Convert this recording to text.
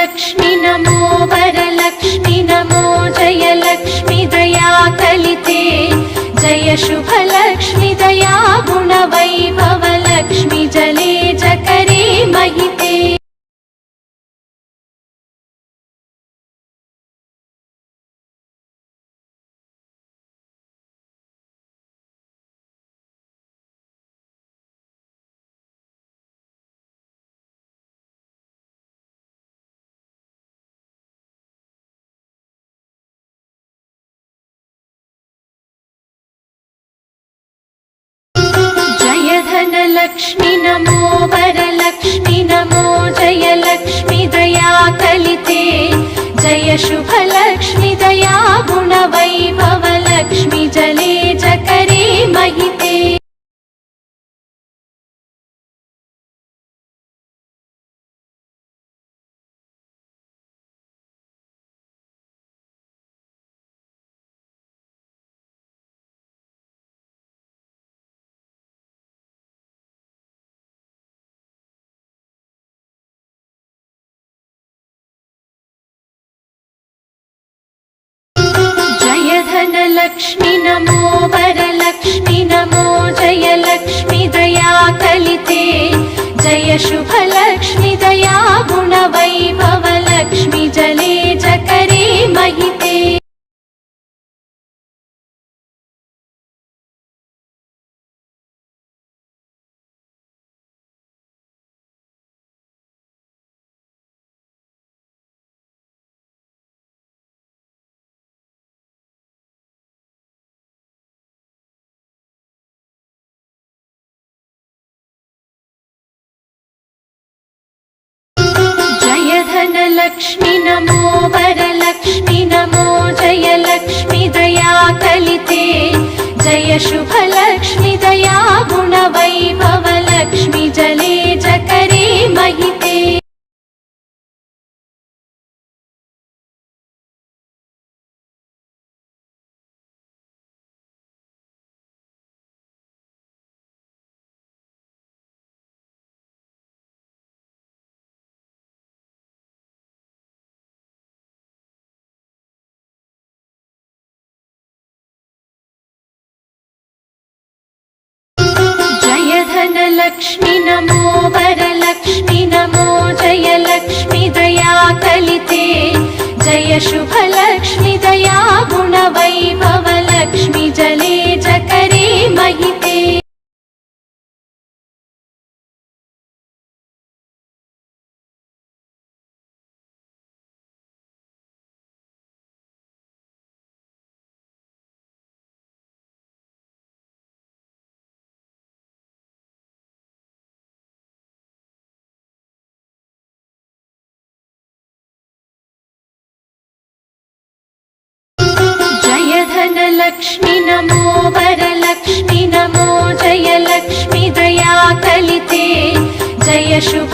लक्ष्मी नमो वरलक्ष्मी नमो जय लक्ष्मी दया कलिते जय शुभ लक्ष्मी दया गुण वैभव लक्ष्मी जले जकरे महिते। लक्ष्मी नमो वरलक्ष्मी नमो जय लक्ष्मी दया कलिते जय शुभ लक्ष्मी दया गुण वैभव लक्ष्मी जले जकरे महिते। लक्ष्मी नमो वरलक्ष्मी नमो जय लक्ष्मी दया कलिते जय शुभ लक्ष्मी दया गुण वैभव लक्ष्मी जले जकरे महिते। लक्ष्मी नमो वरलक्ष्मी नमो जय लक्ष्मी दया कलिते जय शुभ लक्ष्मी दया गुण वैभव लक्ष्मी जले जकरे महिते। लक्ष्मी नमो वरलक्ष्मी नमो जय लक्ष्मी दया कलिते जय शुभ लक्ष्मी दया गुण वैभव लक्ष्मी जले जकरे महिते। लक्ष्मी नमो वरलक्ष्मी नमो जय लक्ष्मी दया कलिते जय शुभ